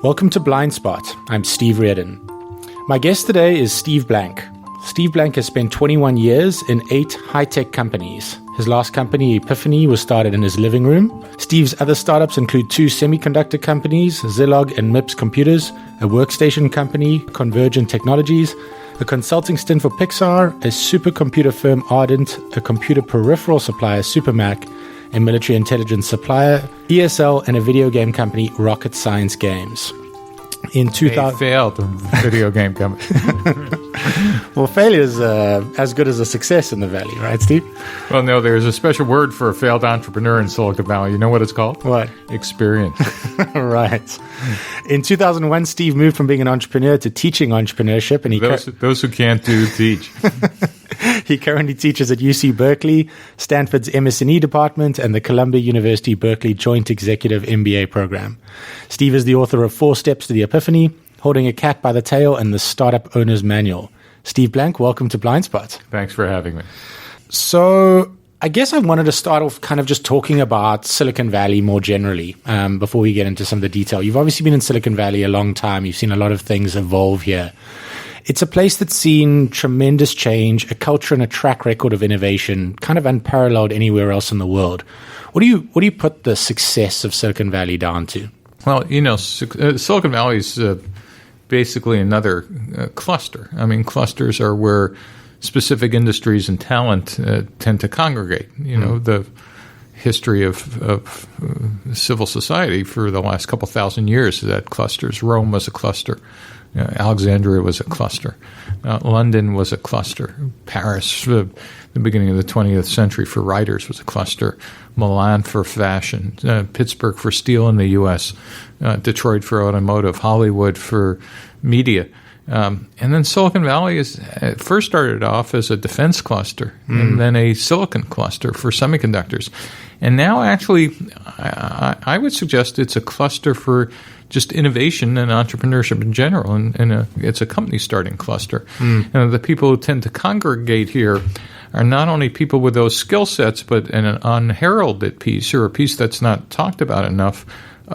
Welcome to Blindspot. I'm Steve Reardon. My guest today is Steve Blank. Steve Blank has spent 21 years in 8 high-tech companies. His last company, Epiphany, was started in his living room. Steve's other startups include 2 semiconductor companies, Zilog and MIPS Computers, a workstation company, Convergent Technologies, a consulting stint for Pixar, a supercomputer firm, Ardent, a computer peripheral supplier, SuperMac, a military intelligence supplier, ESL, and a video game company, Rocket Science Games. In 2000, failed video game company. Well, failure is as good as a success in the Valley, right, Steve? Well, no, there's a special word for a failed entrepreneur in Silicon Valley. You know what it's called? What? Experience. Right. In 2001, Steve moved from being an entrepreneur to teaching entrepreneurship, and Those who can't do, teach. He currently teaches at UC Berkeley, Stanford's MS&E department, and the Columbia University Berkeley Joint Executive MBA program. Steve is the author of 4 Steps to the Epiphany, Holding a Cat by the Tail, and the Startup Owner's Manual. Steve Blank, welcome to Blindspot. Thanks for having me. So I guess I wanted to start off kind of just talking about Silicon Valley more generally before we get into some of the detail. You've obviously been in Silicon Valley a long time. You've seen a lot of things evolve here. It's a place that's seen tremendous change, a culture and a track record of innovation, kind of unparalleled anywhere else in the world. What do you put the success of Silicon Valley down to? Well, Silicon Valley is basically another cluster. I mean, clusters are where specific industries and talent tend to congregate. The history of civil society for the last couple thousand years is that clusters. Rome was a cluster. Alexandria was a cluster. London was a cluster. Paris, the beginning of the 20th century for writers, was a cluster. Milan for fashion. Pittsburgh for steel in the U.S. Detroit for automotive. Hollywood for media. And then Silicon Valley first started off as a defense cluster and then a silicon cluster for semiconductors. And now actually I would suggest it's a cluster for just innovation and entrepreneurship in general, and it's a company starting cluster. And the people who tend to congregate here are not only people with those skill sets, but an unheralded piece or a piece that's not talked about enough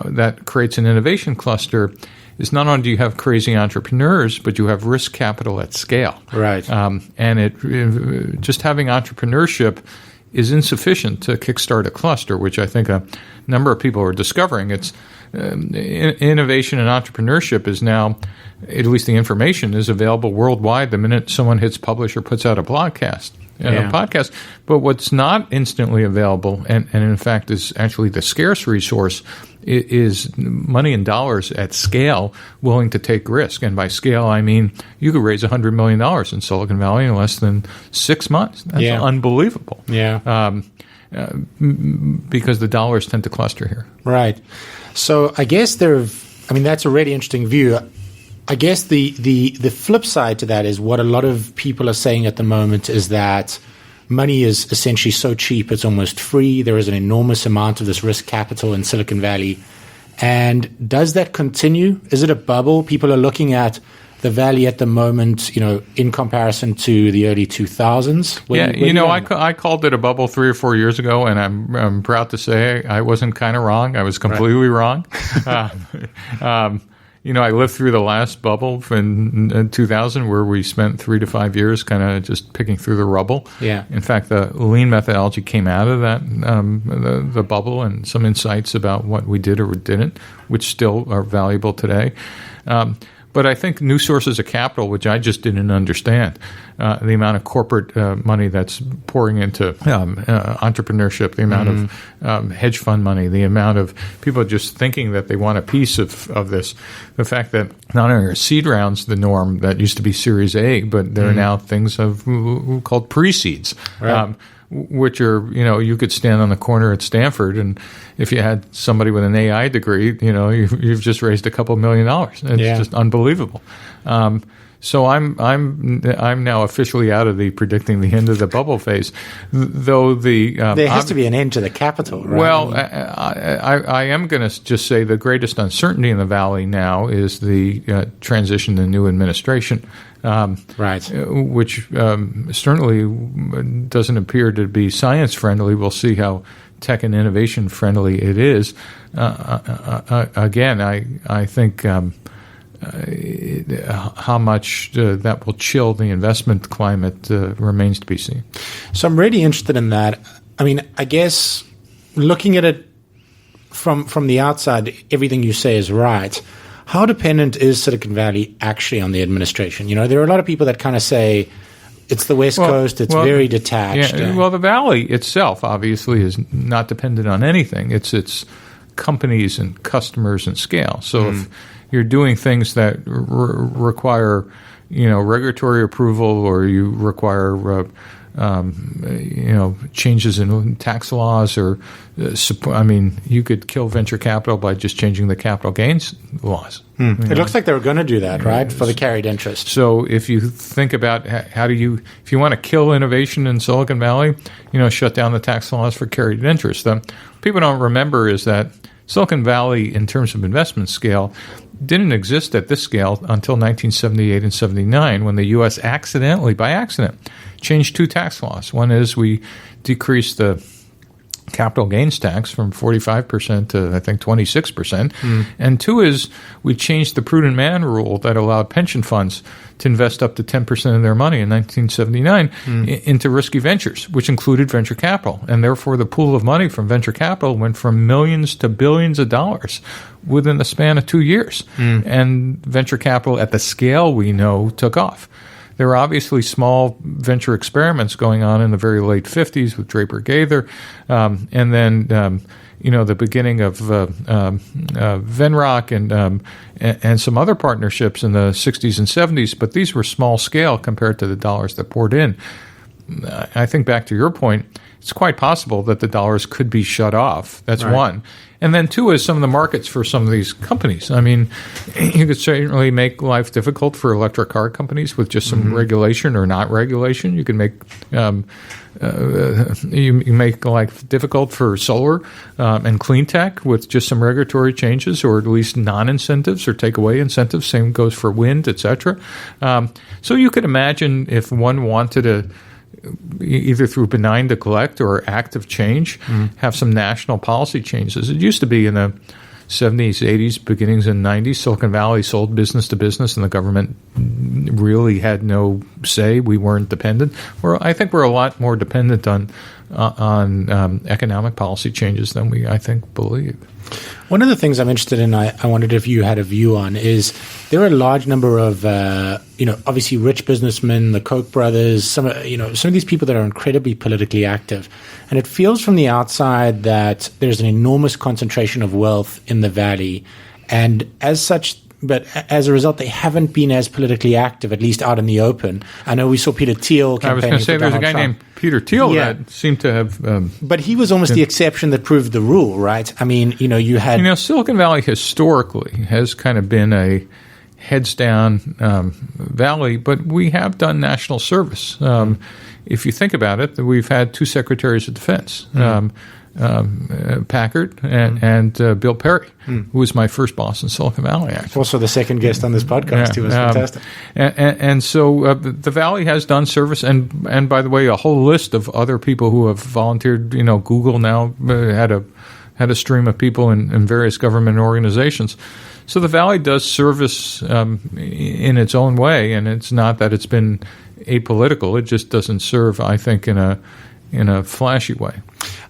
that creates an innovation cluster. Is not only do you have crazy entrepreneurs, but you have risk capital at scale. Right. And just having entrepreneurship is insufficient to kickstart a cluster, which I think a number of people are discovering. It's innovation and entrepreneurship is now, at least the information is available worldwide the minute someone hits publish or puts out a podcast. A podcast. But what's not instantly available, and in fact is actually the scarce resource, is money and dollars at scale willing to take risk. And by scale, I mean you could raise $100 million in Silicon Valley in less than 6 months. That's unbelievable. Yeah. Because the dollars tend to cluster here. Right. So I guess that's a really interesting view. I guess the flip side to that is what a lot of people are saying at the moment is that money is essentially so cheap it's almost free. There is an enormous amount of this risk capital in Silicon Valley. And does that continue? Is it a bubble? People are looking at the Valley at the moment, in comparison to the early 2000s. I called it a bubble 3 or 4 years ago, and I'm proud to say I wasn't kind of wrong. I was completely wrong. I lived through the last bubble in 2000 where we spent 3 to 5 years kind of just picking through the rubble. Yeah. In fact, the lean methodology came out of that, the bubble, and some insights about what we did or didn't, which still are valuable today. But I think new sources of capital, which I just didn't understand, the amount of corporate money that's pouring into entrepreneurship, the amount of hedge fund money, the amount of people just thinking that they want a piece of this, the fact that not only are seed rounds the norm that used to be Series A, but there are now things called pre-seeds. Right. Which are, you could stand on the corner at Stanford, and if you had somebody with an AI degree, you've just raised a couple $1 million. It's just unbelievable. So I'm now officially out of the predicting the end of the bubble phase, though there has to be an end to the capital, right? Well, I am going to just say the greatest uncertainty in the Valley now is the transition to new administration. Right. Which certainly doesn't appear to be science friendly. We'll see how tech and innovation friendly it is. Again, I think how much that will chill the investment climate remains to be seen. So I'm really interested in that. I mean, I guess looking at it from the outside, everything you say is right. How dependent is Silicon Valley actually on the administration? You know, there are a lot of people that kind of say it's the West Coast, it's very detached. Yeah, well, the Valley itself obviously is not dependent on anything. It's companies and customers and scale. So if you're doing things that require, regulatory approval, or you require changes in tax laws, or you could kill venture capital by just changing the capital gains laws. It looks like they were going to do that, right, for the carried interest. So if you think about if you want to kill innovation in Silicon Valley, shut down the tax laws for carried interest. People don't remember is that Silicon Valley, in terms of investment scale, didn't exist at this scale until 1978 and 79, when the U.S. by accident, changed two tax laws. One is we decreased the capital gains tax from 45% to, I think, 26%. And two is we changed the prudent man rule that allowed pension funds to invest up to 10% of their money in 1979 into risky ventures, which included venture capital. And therefore, the pool of money from venture capital went from millions to billions of dollars within the span of 2 years. And venture capital at the scale we know took off. There were obviously small venture experiments going on in the very late 50s with Draper Gaither, and then the beginning of Venrock and some other partnerships in the 60s and 70s. But these were small scale compared to the dollars that poured in. I think back to your point, it's quite possible that the dollars could be shut off. That's right. One. And then two is some of the markets for some of these companies. I mean, you could certainly make life difficult for electric car companies with just some regulation or not regulation. You can make you make life difficult for solar and clean tech with just some regulatory changes, or at least non-incentives or take away incentives. Same goes for wind, et cetera. So you could imagine if one wanted to, either through benign neglect or active change, have some national policy changes. It used to be in the 70s, 80s, beginnings in 90s, Silicon Valley sold business to business, and the government really had no say. We weren't dependent. I think we're a lot more dependent on economic policy changes than we, I think, believe. One of the things I'm interested in, I wondered if you had a view on, is there are a large number of, obviously rich businessmen, the Koch brothers, some of these people that are incredibly politically active. And it feels from the outside that there's an enormous concentration of wealth in the Valley. And as such, but as a result, they haven't been as politically active, at least out in the open. I know we saw Peter Thiel campaigning. I was going to say there's a guy named Peter Thiel that seemed to have. But he was almost the exception that proved the rule, right? I mean, you had. Silicon Valley historically has kind of been a heads down valley, but we have done national service. If you think about it, we've had two secretaries of defense. Packard and Bill Perry, who was my first boss in Silicon Valley, actually. Also the second guest on this podcast. He was fantastic. And so the Valley has done service, and by the way, a whole list of other people who have volunteered. Google now had a stream of people in various government organizations. So the Valley does service in its own way, and it's not that it's been apolitical. It just doesn't serve, I think, in a flashy way.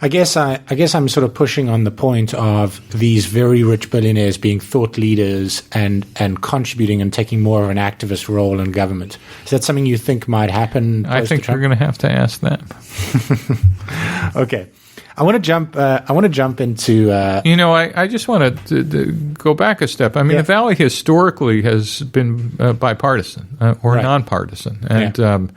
I guess I'm sort of pushing on the point of these very rich billionaires being thought leaders and contributing and taking more of an activist role in government. Is that something you think might happen? I think you're going to have to ask them. Okay. I want to jump into. I just want to go back a step. I mean, the Valley historically has been bipartisan or nonpartisan, and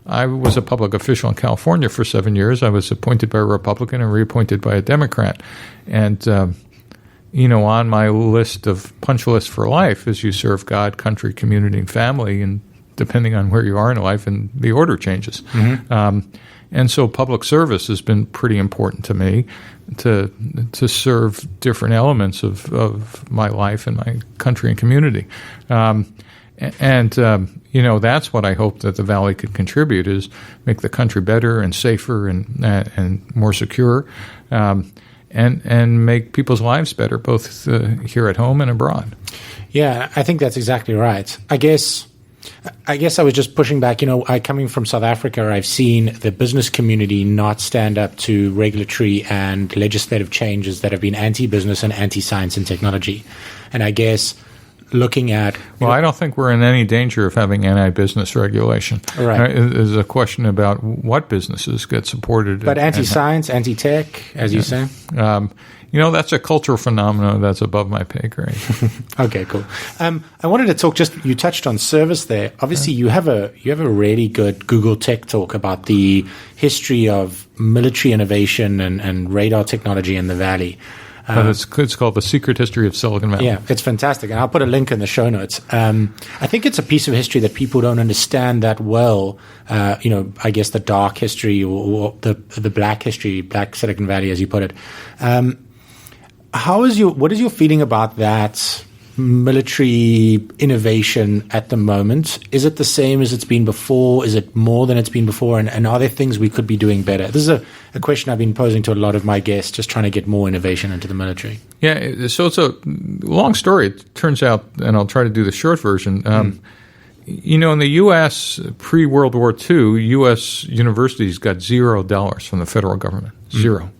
I was a public official in California for 7 years. I was appointed by a Republican and reappointed by a Democrat, and on my punch list for life is you serve God, country, community, and family, and depending on where you are in life, and the order changes. And so public service has been pretty important to me to serve different elements of my life and my country and community. And that's what I hope that the Valley could contribute, is make the country better and safer and more secure, and make people's lives better, both here at home and abroad. Yeah, I think that's exactly right. I guess I was just pushing back. Coming from South Africa, I've seen the business community not stand up to regulatory and legislative changes that have been anti-business and anti-science and technology. And I guess looking at... I don't think we're in any danger of having anti-business regulation. Right. There's a question about what businesses get supported. But anti-science, anti-tech, as you say? That's a cultural phenomenon that's above my pay grade. Okay, cool. I wanted to talk, you touched on service there. Obviously, you have a really good Google Tech talk about the history of military innovation and radar technology in the Valley. It's called The Secret History of Silicon Valley. Yeah, it's fantastic. And I'll put a link in the show notes. I think it's a piece of history that people don't understand that well. I guess the dark history or the black history, black Silicon Valley, as you put it. What is your feeling about that military innovation at the moment? Is it the same as it's been before? Is it more than it's been before? And are there things we could be doing better? This is a question I've been posing to a lot of my guests, just trying to get more innovation into the military. Yeah, so it's a long story. It turns out, and I'll try to do the short version. In the U.S., pre-World War II, U.S. universities got $0 from the federal government. Zero.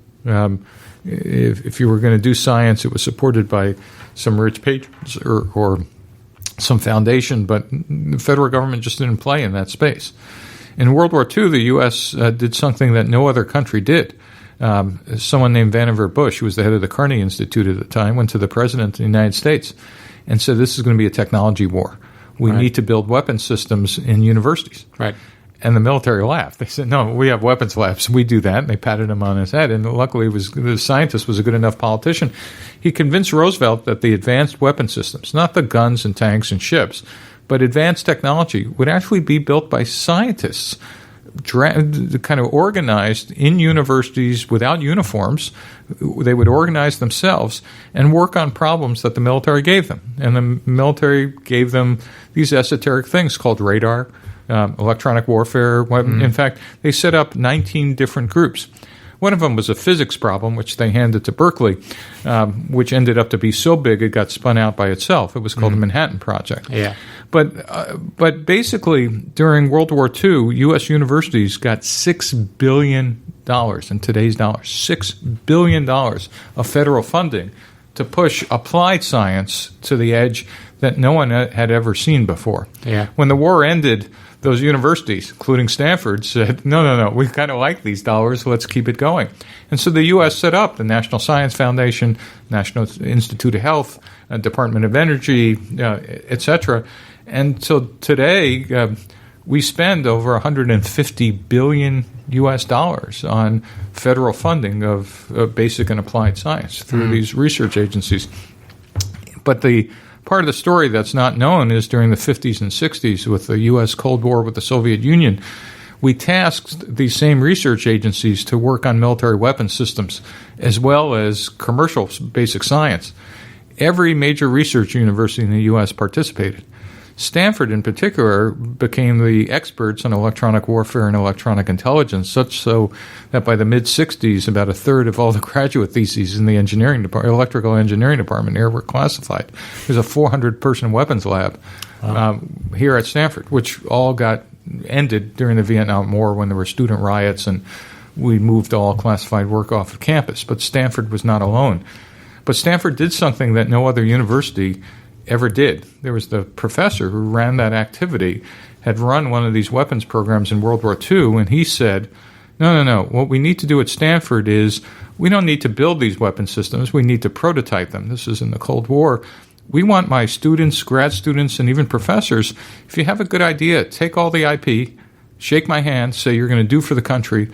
If you were going to do science, it was supported by some rich patrons or some foundation, but the federal government just didn't play in that space. In World War II, the U.S. Did something that no other country did. Someone named Vannevar Bush, who was the head of the Carnegie Institute at the time, went to the president of the United States and said, this is going to be a technology war. We need to build weapons systems in universities. Right. And the military laughed. They said, no, we have weapons labs. We do that. And they patted him on his head. And luckily, the scientist was a good enough politician. He convinced Roosevelt that the advanced weapon systems, not the guns and tanks and ships, but advanced technology, would actually be built by scientists, kind of organized in universities without uniforms. They would organize themselves and work on problems that the military gave them. And the military gave them these esoteric things called radar, electronic warfare. In fact, they set up 19 different groups. One of them was a physics problem, which they handed to Berkeley, which ended up to be so big it got spun out by itself. It was called the Manhattan Project. Yeah. But basically, during World War II, U.S. universities got $6 billion in today's dollars, $6 billion of federal funding to push applied science to the edge that no one had ever seen before. Yeah. When the war ended, those universities, including Stanford, said, no, we kind of like these dollars, let's keep it going. And so the U.S. set up the National Science Foundation, National Institute of Health, Department of Energy, et cetera. And so today, we spend over $150 billion U.S. dollars on federal funding of basic and applied science through these research agencies. But the part of the story that's not known is during the 50s and 60s with the U.S. Cold War with the Soviet Union, we tasked these same research agencies to work on military weapons systems as well as commercial basic science. Every major research university in the U.S. participated. Stanford, in particular, became the experts on electronic warfare and electronic intelligence, such so that by the mid-'60s, about a third of all the graduate theses in the electrical engineering department here were classified. There's a 400-person weapons lab here at Stanford, which all got ended during the Vietnam War when there were student riots and we moved all classified work off of campus. But Stanford was not alone. But Stanford did something that no other university ever did. There was the professor who ran that activity, had run one of these weapons programs in World War II, and he said, no. What we need to do at Stanford is we don't need to build these weapon systems. We need to prototype them. This is in the Cold War. We want my students, grad students, and even professors, if you have a good idea, take all the IP, shake my hand, say you're going to do for the country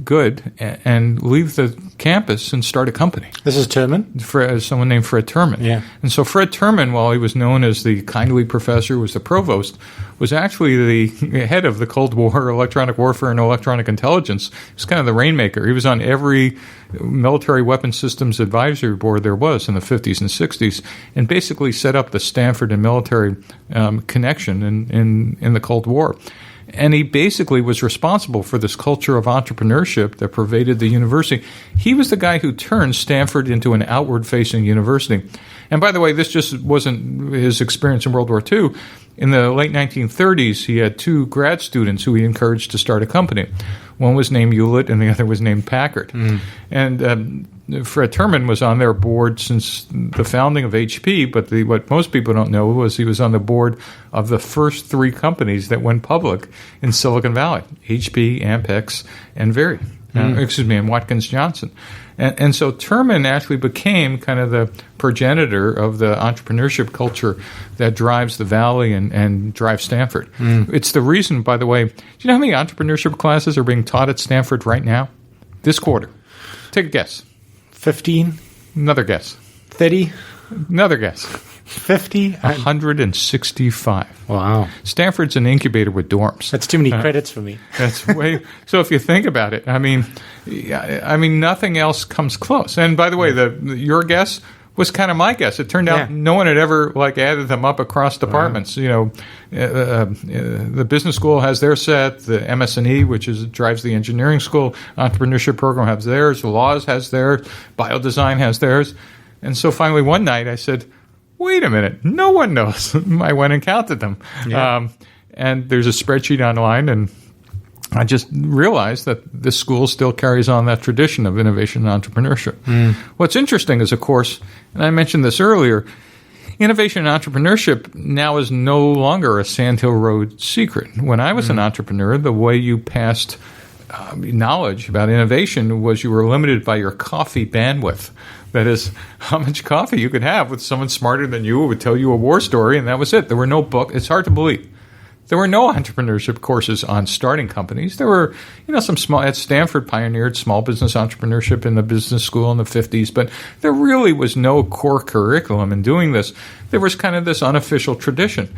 good, and leave the campus and start a company. This is Terman? Someone named Fred Terman. Yeah. And so Fred Terman, while he was known as the kindly professor, was the provost, was actually the head of the Cold War, electronic warfare, and electronic intelligence. He was kind of the rainmaker. He was on every military weapons systems advisory board there was in the 50s and 60s, and basically set up the Stanford and military connection in the Cold War. And he basically was responsible for this culture of entrepreneurship that pervaded the university. He was the guy who turned Stanford into an outward-facing university. And by the way, this just wasn't his experience in World War II. In the late 1930s, he had 2 grad students who he encouraged to start a company. One was named Hewlett, and the other was named Packard. And Fred Terman was on their board since the founding of HP, but what most people don't know was he was on the board of the first 3 companies that went public in Silicon Valley: HP, Ampex, and and Watkins Johnson. And so Terman actually became kind of the progenitor of the entrepreneurship culture that drives the Valley and drives Stanford. It's the reason, by the way, do you know how many entrepreneurship classes are being taught at Stanford right now? This quarter. Take a guess. 15? Another guess. 30? Another guess. 50? 165. Wow. Stanford's an incubator with dorms. That's too many credits for me. That's way. So if you think about it, I mean, nothing else comes close. And by the way, your guess was kind of my guess. It turned out no one had ever added them up across departments. Wow. The business school has their set. The MS&E, which drives the engineering school entrepreneurship program, has theirs. The laws has theirs. Biodesign has theirs. And so finally one night I said, wait a minute, no one knows. I went and counted them. Yeah. And there's a spreadsheet online, and I just realized that this school still carries on that tradition of innovation and entrepreneurship. What's interesting is, of course, and I mentioned this earlier, innovation and entrepreneurship now is no longer a Sand Hill Road secret. When I was an entrepreneur, the way you passed knowledge about innovation was you were limited by your coffee bandwidth. That is, how much coffee you could have with someone smarter than you who would tell you a war story, and that was it. There were no books. It's hard to believe. There were no entrepreneurship courses on starting companies. There were, some small. At Stanford pioneered small business entrepreneurship in the business school in the 50s, but there really was no core curriculum in doing this. There was kind of this unofficial tradition.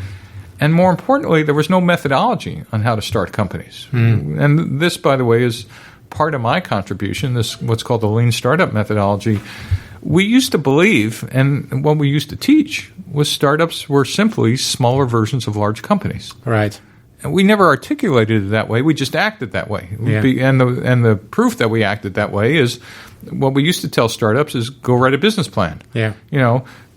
And more importantly, there was no methodology on how to start companies. And this, by the way, is part of my contribution, this what's called the lean startup methodology. We used to believe, and what we used to teach, was startups were simply smaller versions of large companies. Right. And we never articulated it that way. We just acted that way. Yeah. And the proof that we acted that way is what we used to tell startups is go write a business plan. Yeah.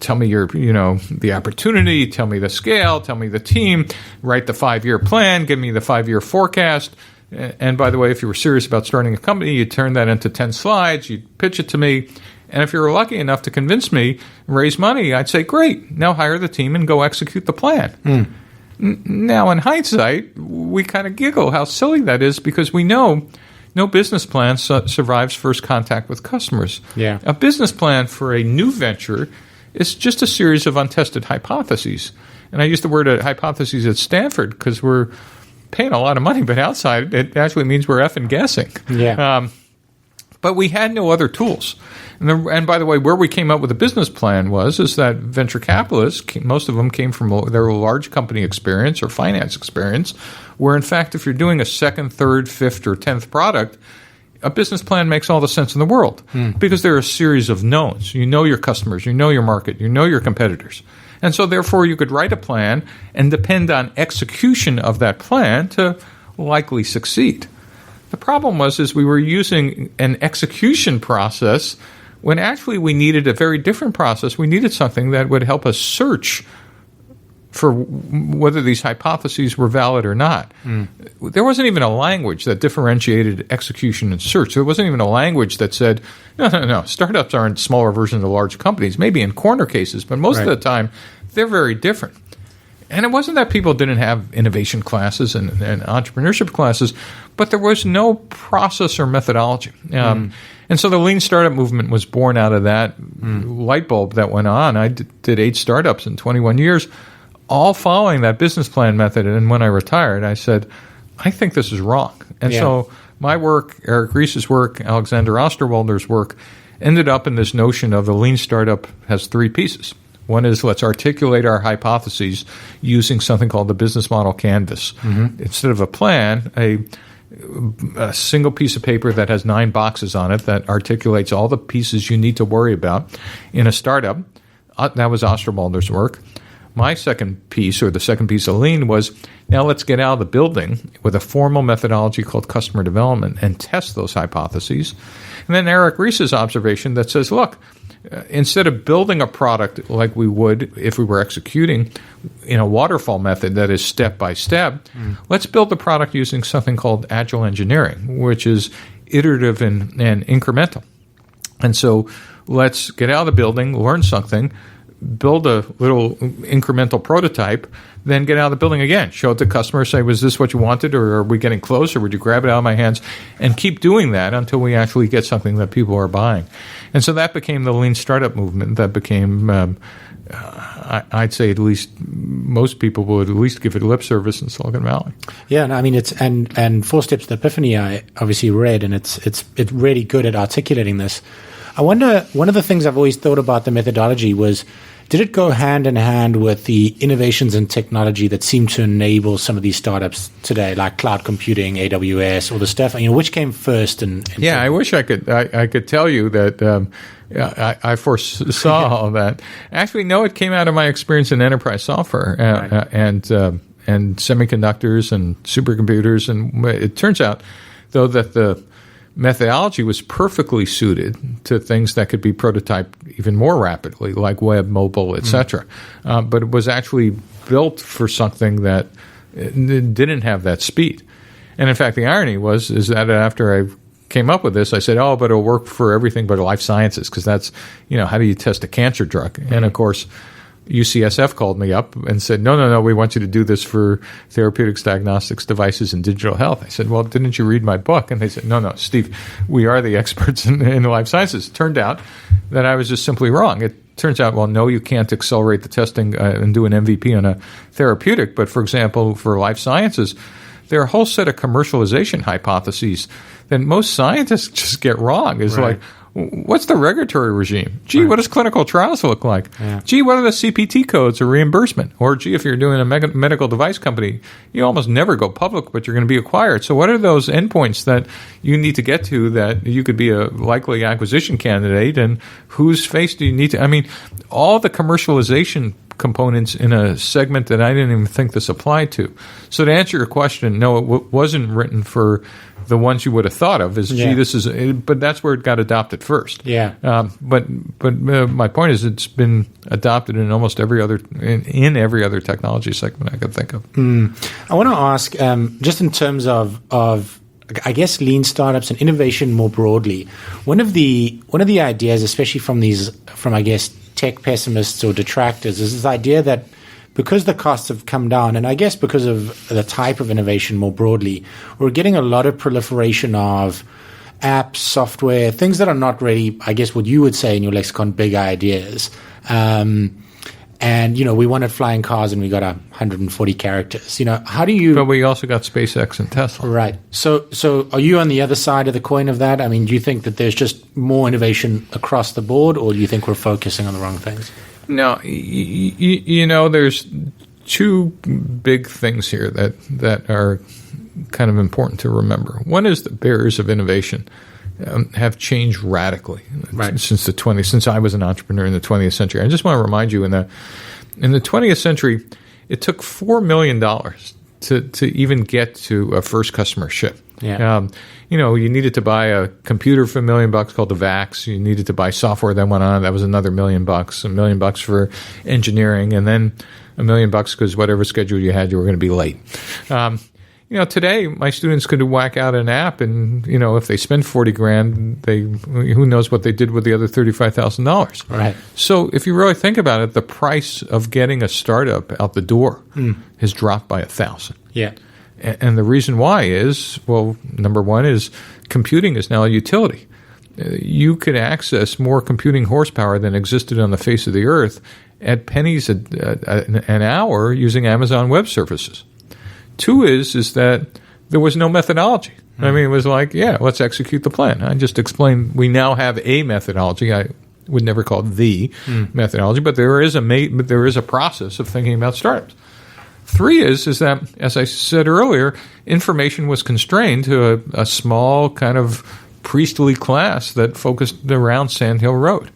Tell me the opportunity, tell me the scale, tell me the team, write the 5-year plan, give me the 5-year forecast. And by the way, if you were serious about starting a company, you'd turn that into 10 slides, you'd pitch it to me. And if you were lucky enough to convince me, raise money, I'd say, great, now hire the team and go execute the plan. Now, in hindsight, we kind of giggle how silly that is because we know no business plan survives first contact with customers. Yeah. A business plan for a new venture is just a series of untested hypotheses. And I use the word hypotheses at Stanford because we're paying a lot of money, but outside it actually means we're effing guessing. Yeah. But we had no other tools. And by the way, where we came up with a business plan is that venture capitalists, most of them came from their large company experience or finance experience, where in fact, if you're doing a second, third, fifth, or 10th product, a business plan makes all the sense in the world because there are a series of knowns. You know your customers, you know your market, you know your competitors. And so therefore you could write a plan and depend on execution of that plan to likely succeed. The problem is we were using an execution process when actually we needed a very different process. We needed something that would help us search for whether these hypotheses were valid or not. There wasn't even a language that differentiated execution and search. There wasn't even a language that said, no, startups aren't smaller versions of large companies, maybe in corner cases, but most of the time they're very different. And it wasn't that people didn't have innovation classes and entrepreneurship classes, but there was no process or methodology. And so the lean startup movement was born out of that light bulb that went on. I did 8 startups in 21 years, all following that business plan method. And when I retired, I said, I think this is wrong. And Yeah. so my work, Eric Ries's work, Alexander Osterwalder's work, ended up in this notion of the lean startup has three pieces. One is let's articulate our hypotheses using something called the business model canvas. Instead of a plan, a single piece of paper that has 9 boxes on it that articulates all the pieces you need to worry about in a startup. That was Osterwalder's work. My second piece, or the second piece of lean, was now let's get out of the building with a formal methodology called customer development and test those hypotheses. And then Eric Ries's observation that says, look, instead of building a product like we would if we were executing in a waterfall method that is step by step, let's build the product using something called agile engineering, which is iterative and incremental. And so let's get out of the building, learn something, build a little incremental prototype, then get out of the building again, show it to customers, say, was this what you wanted, or are we getting close, or would you grab it out of my hands, and keep doing that until we actually get something that people are buying. And so that became the lean startup movement. That became, I'd say at least most people would at least give it lip service in Silicon Valley. Yeah, and I mean it's and 4 Steps to Epiphany I obviously read, and it's really good at articulating this. I wonder, one of the things I've always thought about the methodology was, did it go hand in hand with the innovations in technology that seem to enable some of these startups today, like cloud computing, AWS, all the stuff? Which came first? Yeah, I wish I could tell you that I foresaw all that. Actually, no, it came out of my experience in enterprise software and semiconductors and supercomputers. And it turns out, though, that the methodology was perfectly suited to things that could be prototyped even more rapidly, like web, mobile, etc. But it was actually built for something that didn't have that speed. And in fact, the irony is that after I came up with this, I said, but it'll work for everything but life sciences, because that's, how do you test a cancer drug? And of course, UCSF called me up and said, no, we want you to do this for therapeutics, diagnostics, devices, and digital health. I said, well, didn't you read my book? And they said, no, Steve, we are the experts in life sciences. It turned out that I was just simply wrong. It turns out, no, you can't accelerate the testing and do an MVP on a therapeutic. But, for example, for life sciences, there are a whole set of commercialization hypotheses that most scientists just get wrong. It's like, what's the regulatory regime? Gee, what does clinical trials look like? Yeah. Gee, what are the CPT codes or reimbursement? Or, gee, if you're doing a medical device company, you almost never go public, but you're going to be acquired. So what are those endpoints that you need to get to that you could be a likely acquisition candidate? And whose face do you need to? I mean, all the commercialization components in a segment that I didn't even think this applied to. So to answer your question, no, it wasn't written for the ones you would have thought of as, but that's where it got adopted first. Yeah. But my point is, it's been adopted in almost every other in every other technology segment I could think of. I want to ask, just in terms of I guess lean startups and innovation more broadly. One of the ideas, especially from I guess tech pessimists or detractors, is this idea that because the costs have come down, and I guess because of the type of innovation more broadly, we're getting a lot of proliferation of apps, software, things that are not really, I guess, what you would say in your lexicon, big ideas. And, we wanted flying cars and we got 140 characters. How do you... But we also got SpaceX and Tesla. Right. So are you on the other side of the coin of that? I mean, do you think that there's just more innovation across the board, or do you think we're focusing on the wrong things? No, there's two big things here that are kind of important to remember. One is the barriers of innovation have changed radically since I was an entrepreneur in the 20th century. I just want to remind you, in the 20th century, it took $4 million to even get to a first customer ship. Yeah. You needed to buy a computer for $1 million called the VAX. You needed to buy software that went on. That was another $1 million. $1 million for engineering, and then $1 million because whatever schedule you had, you were going to be late. Today my students could whack out an app, and if they spend $40,000, who knows what they did with the other $35,000. Right. So if you really think about it, the price of getting a startup out the door has dropped by 1,000. Yeah. And the reason why is, number one is computing is now a utility. You could access more computing horsepower than existed on the face of the earth at pennies an hour using Amazon Web Services. Two is that there was no methodology. I mean, it was like, let's execute the plan. I just explained we now have a methodology. I would never call it the methodology, but there is a process of thinking about startups. 3 is that, as I said earlier, information was constrained to a small kind of priestly class that focused around Sand Hill Road,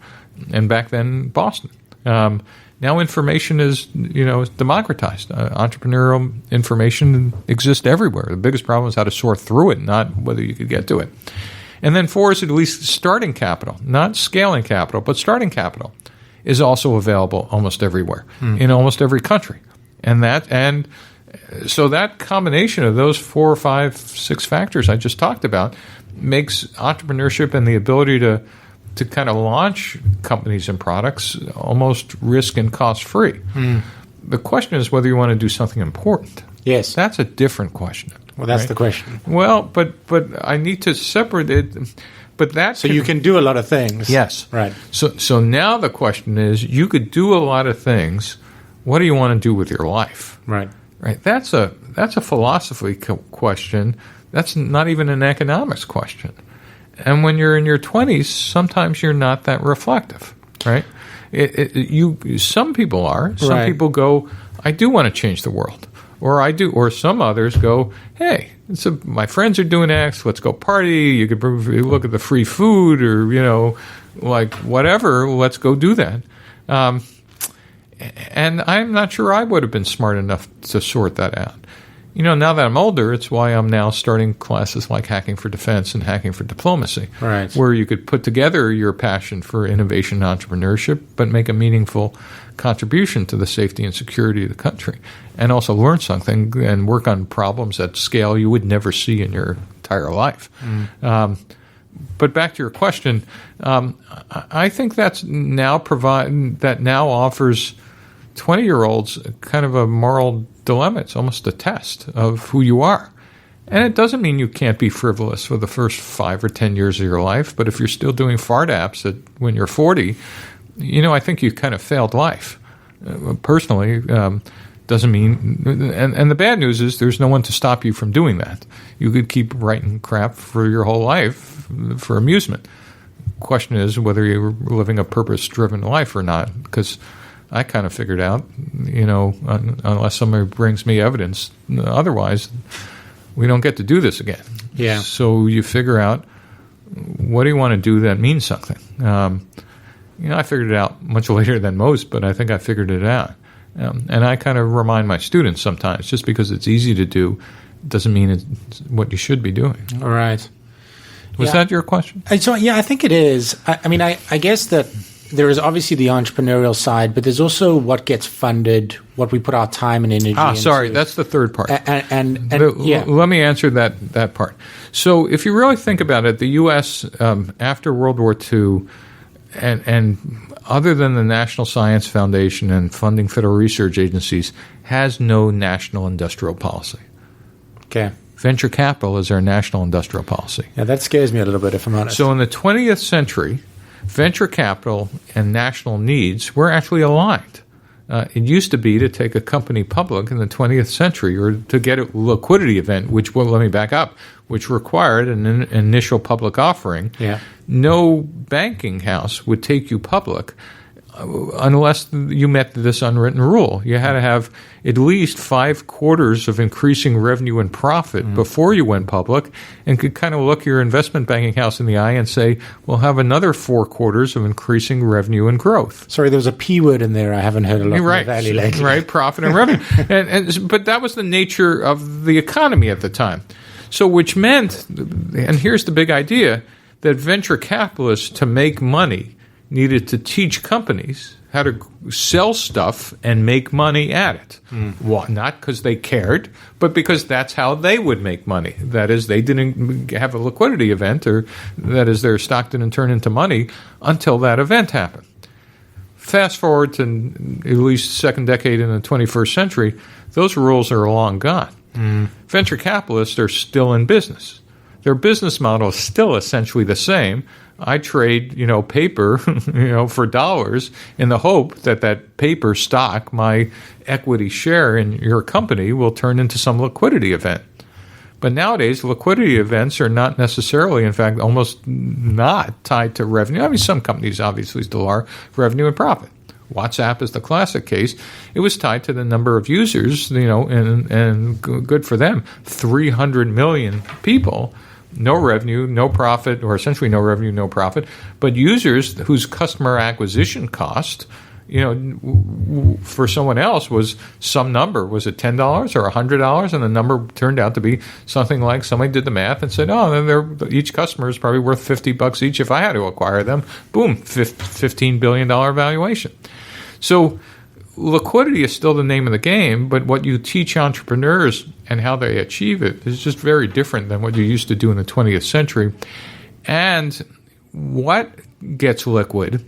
and back then Boston. Now information is democratized. Entrepreneurial information exists everywhere. The biggest problem is how to sort through it, not whether you could get to it. And then 4 is at least starting capital, not scaling capital, but starting capital is also available almost everywhere, in almost every country. And so that combination of those 4, 5, 6 factors I just talked about makes entrepreneurship and the ability to kind of launch companies and products almost risk and cost free. The question is whether you want to do something important. Yes. That's a different question. Well, that's right? the question. Well, but I need to separate it. But that so you can do a lot of things. Yes. Right. So now the question is, you could do a lot of things. What do you want to do with your life? Right. Right. That's a philosophy question. That's not even an economics question. And when you're in your 20s, sometimes you're not that reflective, right? Some people are. Some right. people go, I do want to change the world. Or some others go, hey, my friends are doing X, let's go party. You could look at the free food or, like whatever, let's go do that. And I'm not sure I would have been smart enough to sort that out. Now that I'm older, it's why I'm now starting classes like Hacking for Defense and Hacking for Diplomacy, right. where you could put together your passion for innovation and entrepreneurship, but make a meaningful contribution to the safety and security of the country, and also learn something and work on problems at scale you would never see in your entire life. But back to your question, I think that now offers 20-year-olds kind of a moral dilemma. It's almost a test of who you are. And it doesn't mean you can't be frivolous for the first 5 or 10 years of your life, but if you're still doing fart apps when you're 40, I think you kind of failed life. Personally, doesn't mean... And the bad news is there's no one to stop you from doing that. You could keep writing crap for your whole life for amusement. The question is whether you're living a purpose-driven life or not, because I kind of figured out, unless somebody brings me evidence, otherwise we don't get to do this again. Yeah. So you figure out, what do you want to do that means something? I figured it out much later than most, but I think I figured it out. And I kind of remind my students sometimes, just because it's easy to do doesn't mean it's what you should be doing. All right. Was that your question? So, I think it is. I guess that there is obviously the entrepreneurial side, but there's also what gets funded, what we put our time and energy into. Sorry, that's the third part. Let me answer that part. So if you really think about it, the U.S. After World War II, and other than the National Science Foundation and funding federal research agencies, has no national industrial policy. Okay. Venture capital is our national industrial policy. Yeah, that scares me a little bit, if I'm honest. So in the 20th century, venture capital and national needs were actually aligned. It used to be to take a company public in the 20th century, or to get a liquidity event, which required an initial public offering. Yeah. No banking house would take you public unless you met this unwritten rule. You had to have at least 5 quarters of increasing revenue and profit before you went public, and could kind of look your investment banking house in the eye and say, we'll have another 4 quarters of increasing revenue and growth. Sorry, there was a P word in there I haven't heard a lot right. about lately. Right, profit and revenue. But that was the nature of the economy at the time. So which meant, and here's the big idea, that venture capitalists, to make money, needed to teach companies how to sell stuff and make money at it. Well, not because they cared, but because that's how they would make money. That is, they didn't have a liquidity event, or that is, their stock didn't turn into money until that event happened. Fast forward to at least second decade in the 21st century, those rules are long gone. Venture capitalists are still in business. Their business model is still essentially the same. I trade, paper, for dollars in the hope that paper stock, my equity share in your company, will turn into some liquidity event. But nowadays, liquidity events are not necessarily, in fact, almost not tied to revenue. I mean, some companies obviously still are revenue and profit. WhatsApp is the classic case. It was tied to the number of users, and good for them. 300 million people, no revenue, no profit, or essentially no revenue, no profit, but users whose customer acquisition cost, for someone else was some number. Was it $10 or $100? And the number turned out to be something like, somebody did the math and said, each customer is probably worth $50 each if I had to acquire them. Boom, $15 billion valuation. So liquidity is still the name of the game, but what you teach entrepreneurs and how they achieve it is just very different than what you used to do in the 20th century. And what gets liquid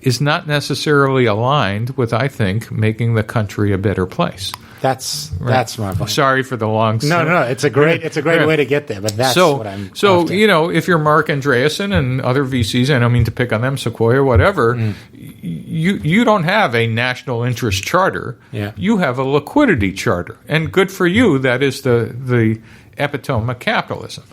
is not necessarily aligned with, I think, making the country a better place. That's my point. Sorry for the long. No. It's a great way to get there. But that's what I'm. So after. If you're Mark Andreessen and other VCs, I don't mean to pick on them, Sequoia, whatever. You don't have a national interest charter. Yeah. You have a liquidity charter, and good for you. That is the epitome of capitalism.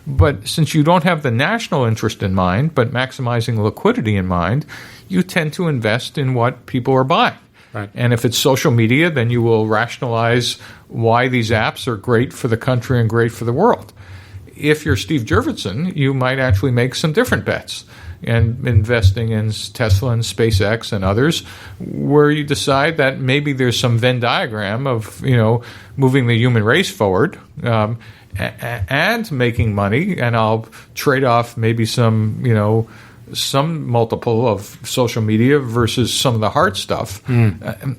But since you don't have the national interest in mind, but maximizing liquidity in mind, you tend to invest in what people are buying. Right. And if it's social media, then you will rationalize why these apps are great for the country and great for the world. If you're Steve Jurvetson, you might actually make some different bets and investing in Tesla and SpaceX and others, where you decide that maybe there's some Venn diagram of moving the human race forward. And making money, and I'll trade off maybe some multiple of social media versus some of the hard stuff.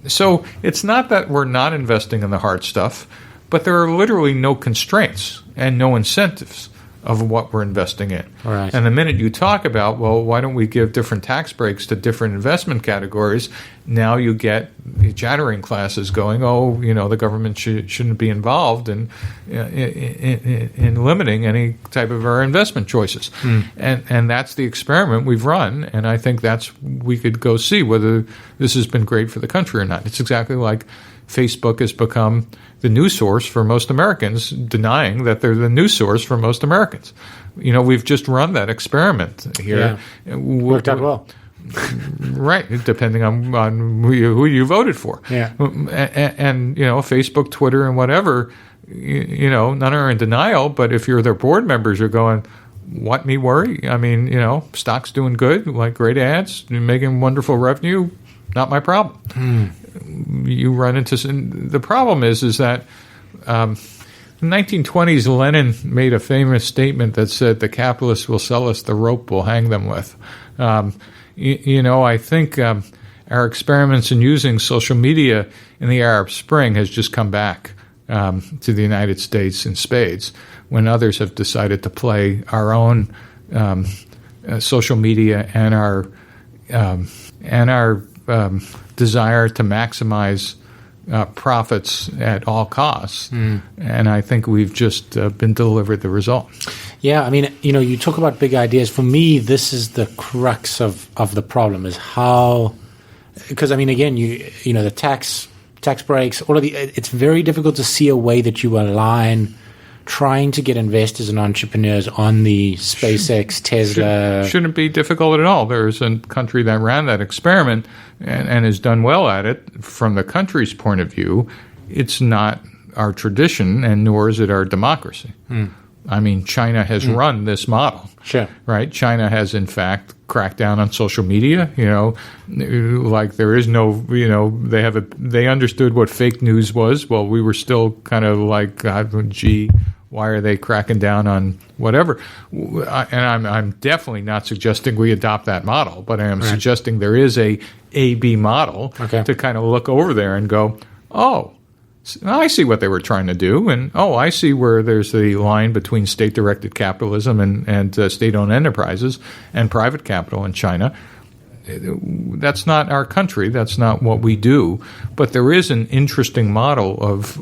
So it's not that we're not investing in the hard stuff, but there are literally no constraints and no incentives of what we're investing in. Right. And the minute you talk about, well, why don't we give different tax breaks to different investment categories, now you get the chattering classes going, the government shouldn't be involved in limiting any type of our investment choices. And that's the experiment we've run, and I think we could go see whether this has been great for the country or not. It's exactly like Facebook has become the news source for most Americans, denying that they're the news source for most Americans. We've just run that experiment here. Yeah. Worked out well. Right, depending on who you voted for. Yeah. And Facebook, Twitter, and whatever, none are in denial, but if you're their board members, you're going, what me worry? I mean, stock's doing good, like great ads, you're making wonderful revenue, not my problem. You run into the problem is that in the 1920s, Lenin made a famous statement that said the capitalists will sell us the rope we'll hang them with. I think our experiments in using social media in the Arab Spring has just come back to the United States in spades, when others have decided to play our own social media and our desire to maximize profits at all costs. And I think we've just been delivered the result. Yeah, I mean, you talk about big ideas. For me, this is the crux of the problem, is how, because I mean, again, the tax breaks, it's very difficult to see a way that you align trying to get investors and entrepreneurs on the SpaceX, Tesla. Shouldn't be difficult at all. There's a country that ran that experiment and has done well at it. From the country's point of view, it's not our tradition, and nor is it our democracy. I mean, China has run this model. Sure. Right? China has, in fact, cracked down on social media. Like there is no, they understood what fake news was. Well, we were still kind of like, gee, why are they cracking down on whatever? And I'm definitely not suggesting we adopt that model, but I am suggesting there is a A-B model to kind of look over there and go, oh, I see what they were trying to do, and I see where there's the line between state-directed capitalism and state-owned enterprises and private capital in China. That's not our country. That's not what we do. But there is an interesting model of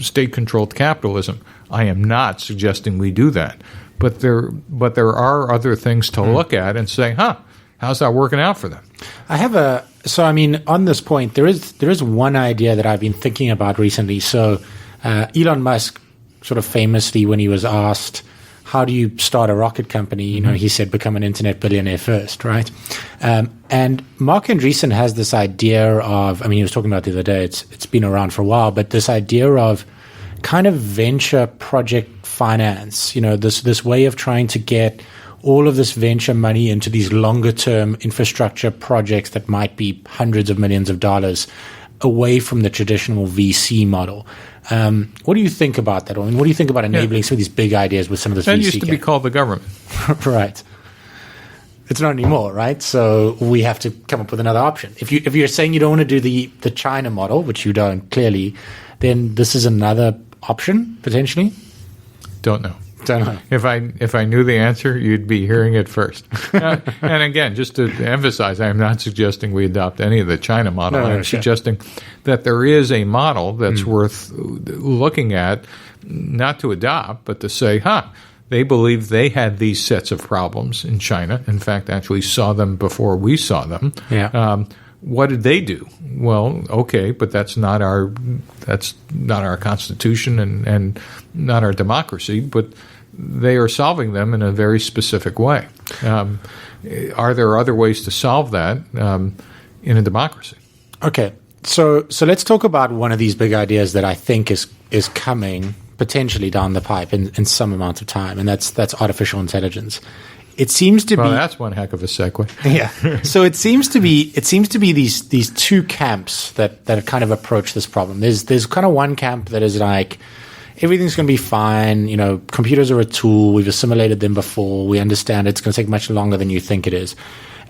state-controlled capitalism. I am not suggesting we do that, but there are other things to look at and say, how's that working out for them? On this point, there is one idea that I've been thinking about recently. So Elon Musk sort of famously, when he was asked, how do you start a rocket company? He said, become an internet billionaire first, right? And Mark Andreessen has this idea of, he was talking about the other day, it's been around for a while, but this idea of kind of venture project finance, this way of trying to get all of this venture money into these longer term infrastructure projects that might be hundreds of millions of dollars away from the traditional VC model. What do you think about that? What do you think about enabling some of these big ideas with some of this VC? That used to be called the government. Right. It's not anymore, right? So we have to come up with another option. If you're saying you don't want to do the China model, which you don't clearly, then this is another option, potentially? Don't know. Don't know. If I knew the answer, you'd be hearing it first. And again, just to emphasize, I am not suggesting we adopt any of the China model. I'm suggesting that there is a model that's worth looking at, not to adopt, but to say, they believe they had these sets of problems in China. In fact, actually saw them before we saw them. Yeah. What did they do? Well, okay, but that's not our constitution and not our democracy. But they are solving them in a very specific way. Are there other ways to solve that in a democracy? Okay, so let's talk about one of these big ideas that I think is coming potentially down the pipe in some amount of time, and that's artificial intelligence. It seems to be. Well, that's one heck of a segue. Yeah. So it seems to be these two camps that kind of approach this problem. There's kind of one camp that is like, everything's going to be fine. Computers are a tool. We've assimilated them before. We understand it's going to take much longer than you think it is.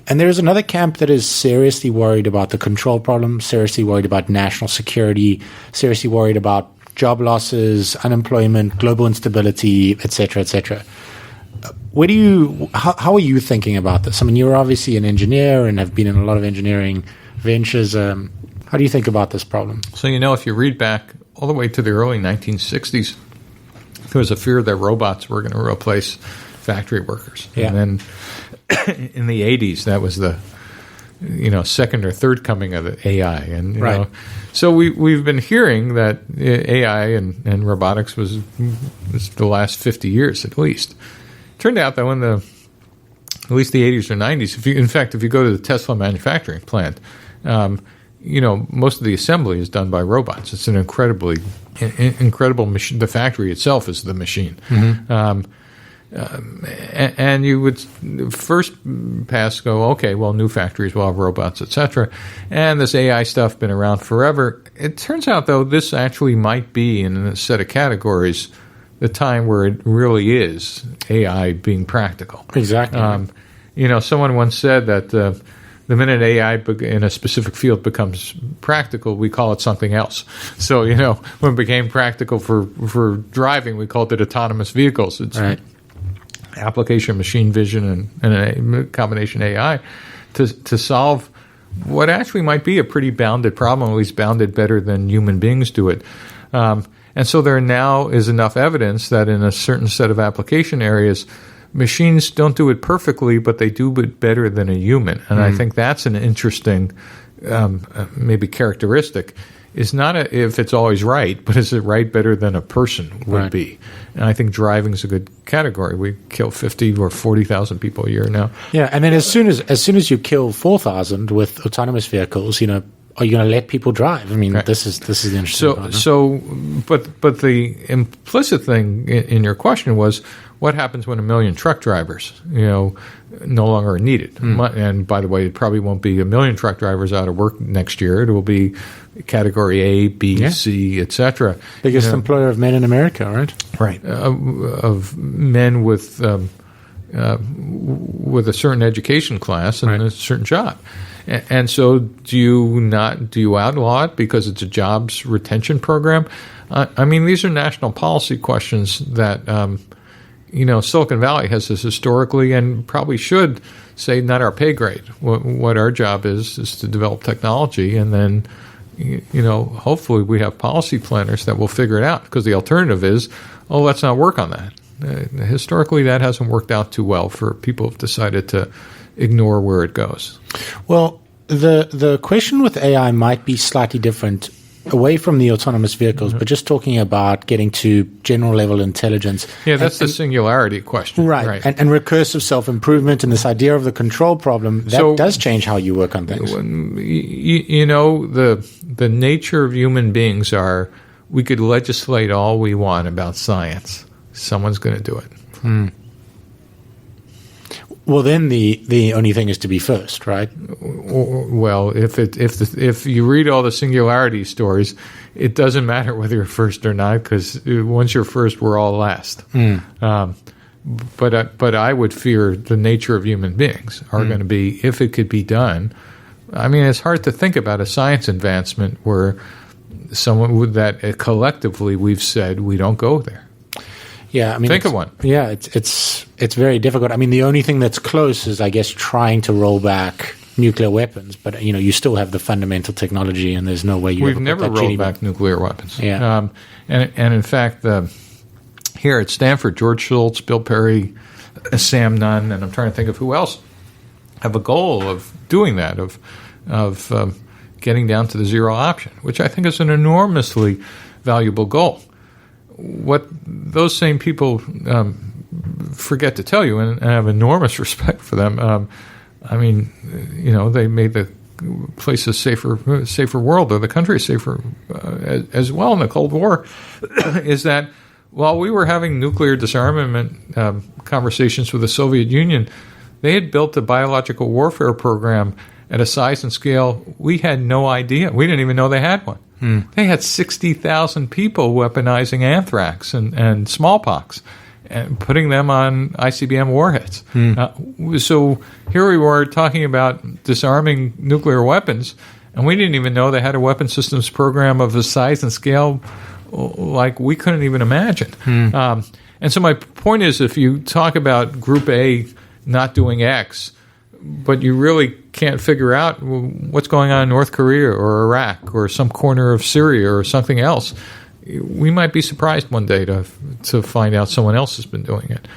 And there's another camp that is seriously worried about the control problem, seriously worried about national security, seriously worried about job losses, unemployment, global instability, et cetera, et cetera. How are you thinking about this? You're obviously an engineer and have been in a lot of engineering ventures. How do you think about this problem? So, if you read back all the way to the early 1960s, there was a fear that robots were going to replace factory workers. Yeah. And then in the 80s, that was the second or third coming of the AI. And right. So we've been hearing that AI and robotics was the last 50 years at least. Turned out, though, in at least the 80s or 90s, if you go to the Tesla manufacturing plant, most of the assembly is done by robots. It's an incredible machine. The factory itself is the machine. Mm-hmm. And you would first pass go, okay, well, new factories will have robots, etc. And this AI stuff been around forever. It turns out, though, this actually might be in a set of categories the time where it really is AI being practical. Exactly. Someone once said that the minute AI in a specific field becomes practical, we call it something else. So, when it became practical for driving, we called it autonomous vehicles. It's right. Application machine vision and a combination AI to solve what actually might be a pretty bounded problem, at least bounded better than human beings do it. And so there now is enough evidence that in a certain set of application areas, machines don't do it perfectly, but they do it better than a human. And I think that's an interesting maybe characteristic. Is not if it's always right, but is it right better than a person would be? And I think driving is a good category. We kill 50 or 40,000 people a year now. Yeah, and then as soon as you kill 4,000 with autonomous vehicles, are you going to let people drive? Right. This is the interesting part. But the implicit thing in your question was, what happens when 1 million truck drivers, no longer are needed? And by the way, it probably won't be 1 million truck drivers out of work next year. It will be category A, B, C, etc. Biggest employer of men in America, right? Right. Of men with a certain education class and a certain job. And so do you outlaw it because it's a jobs retention program? These are national policy questions that Silicon Valley has this historically and probably should say not our pay grade. What our job is to develop technology, and then hopefully we have policy planners that will figure it out, because the alternative is, let's not work on that. Historically, that hasn't worked out too well for people who've decided to ignore where it goes. Well, the question with AI might be slightly different away from the autonomous vehicles, but just talking about getting to general level intelligence. Yeah, that's the singularity question. Right. And recursive self-improvement and this idea of the control problem, that does change how you work on things. You know, the nature of human beings are, we could legislate all we want about science. Someone's going to do it. Well, then the only thing is to be first, right? Well, if you read all the singularity stories, it doesn't matter whether you're first or not, because once you're first, we're all last. But I would fear the nature of human beings are going to be, if it could be done. I mean, it's hard to think about a science advancement where someone would that collectively we've said we don't go there. Yeah, I mean, think of one. Yeah, it's very difficult. I mean, the only thing that's close is, I guess, trying to roll back nuclear weapons. But you still have the fundamental technology, and there's no way we've never rolled back nuclear weapons. Yeah, and in fact, here at Stanford, George Shultz, Bill Perry, Sam Nunn, and I'm trying to think of who else have a goal of doing that, of getting down to the zero option, which I think is an enormously valuable goal. What those same people forget to tell you, and I have enormous respect for them. I mean, they made the place a safer world, or the country safer as well in the Cold War, is that while we were having nuclear disarmament conversations with the Soviet Union, they had built a biological warfare program at a size and scale we had no idea. We didn't even know they had one. They had 60,000 people weaponizing anthrax and smallpox and putting them on ICBM warheads. So here we were talking about disarming nuclear weapons, and we didn't even know they had a weapon systems program of a size and scale like we couldn't even imagine. And so my point is, if you talk about Group A not doing X, but you really can't figure out what's going on in North Korea or Iraq or some corner of Syria or something else, we might be surprised one day to find out someone else has been doing it.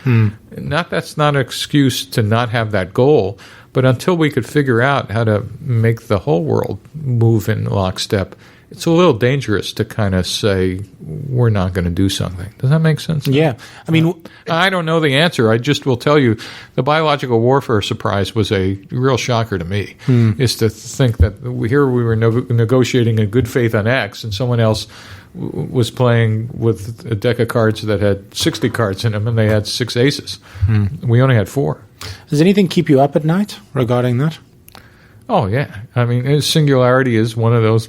That's not an excuse to not have that goal, but until we could figure out how to make the whole world move in lockstep, it's a little dangerous to kind of say we're not going to do something. Does that make sense? Yeah. I mean, I don't know the answer. I just will tell you the biological warfare surprise was a real shocker to me, is to think that here we were negotiating in good faith on X, and someone else was playing with a deck of cards that had 60 cards in them, and they had 6 aces. We only had 4. Does anything keep you up at night regarding that? Oh, yeah. I mean, singularity is one of those,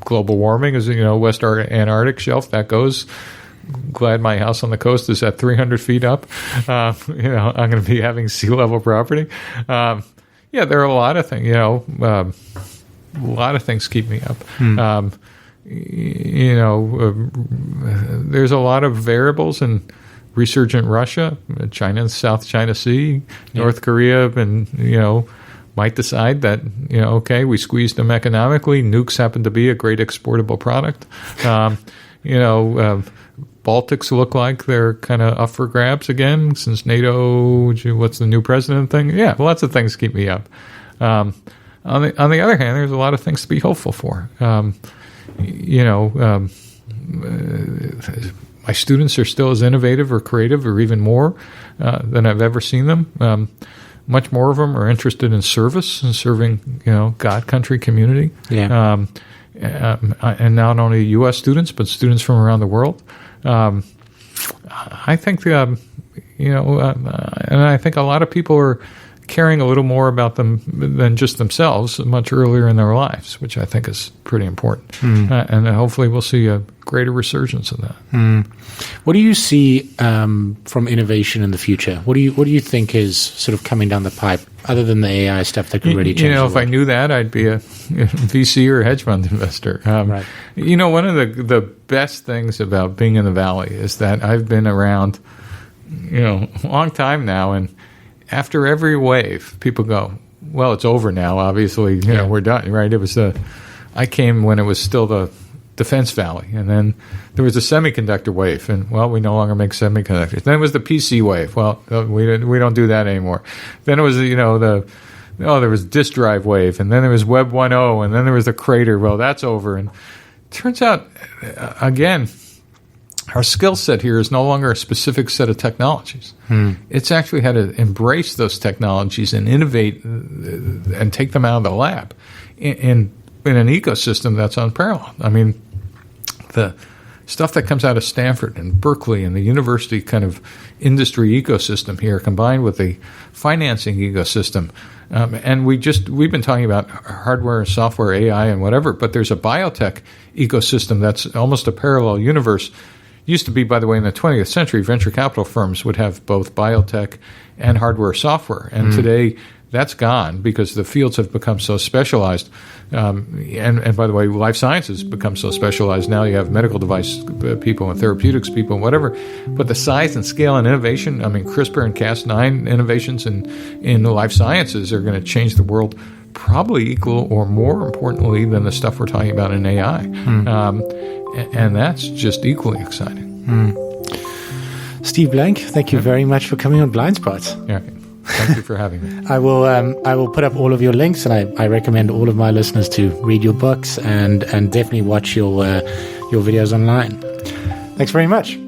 global warming is, West Antarctic shelf, that goes. Glad my house on the coast is at 300 feet up. I'm going to be having sea level property. There are a lot of things, a lot of things keep me up. There's a lot of variables in resurgent Russia, China, South China Sea, North Korea, and, might decide that, okay, we squeezed them economically. Nukes happen to be a great exportable product. Baltics look like they're kind of up for grabs again since NATO, what's the new president thing? Yeah, lots of things keep me up. On the other hand, there's a lot of things to be hopeful for. My students are still as innovative or creative or even more than I've ever seen them. Much more of them are interested in service and serving, God, country, community. Yeah. And not only U.S. students, but students from around the world. I think, and I think a lot of people are caring a little more about them than just themselves much earlier in their lives, which I think is pretty important. And hopefully we'll see a greater resurgence of that. What do you see from innovation in the future? What do you think is sort of coming down the pipe, other than the AI stuff that could really change the world? If I knew that, I'd be a VC or a hedge fund investor. Right. One of the best things about being in the Valley is that I've been around, a long time now, and after every wave, people go, well, it's over now. Obviously, we're done, right? It was I came when it was still the Defense Valley, and then there was a semiconductor wave, and we no longer make semiconductors. Then it was the PC wave. Well, we don't do that anymore. Then it was the there was disk drive wave, and then there was Web 1.0, and then there was the crater. Well, that's over. And turns out, again, our skill set here is no longer a specific set of technologies. It's actually how to embrace those technologies and innovate and take them out of the lab in an ecosystem that's unparalleled. I mean, the stuff that comes out of Stanford and Berkeley and the university kind of industry ecosystem here, combined with the financing ecosystem. And we've been talking about hardware, software, AI, and whatever, but there's a biotech ecosystem that's almost a parallel universe. Used to be, by the way, in the 20th century, venture capital firms would have both biotech and hardware, software. And today, that's gone because the fields have become so specialized. And by the way, life sciences become so specialized. Now you have medical device people and therapeutics people and whatever. But the size and scale and innovation, I mean, CRISPR and Cas9 innovations in the life sciences are going to change the world probably equal or more importantly than the stuff we're talking about in AI. And that's just equally exciting. Steve Blank, thank you very much for coming on Blindspot. Yeah. Thank you for having me. I will put up all of your links, and I recommend all of my listeners to read your books and definitely watch your videos online. Thanks very much.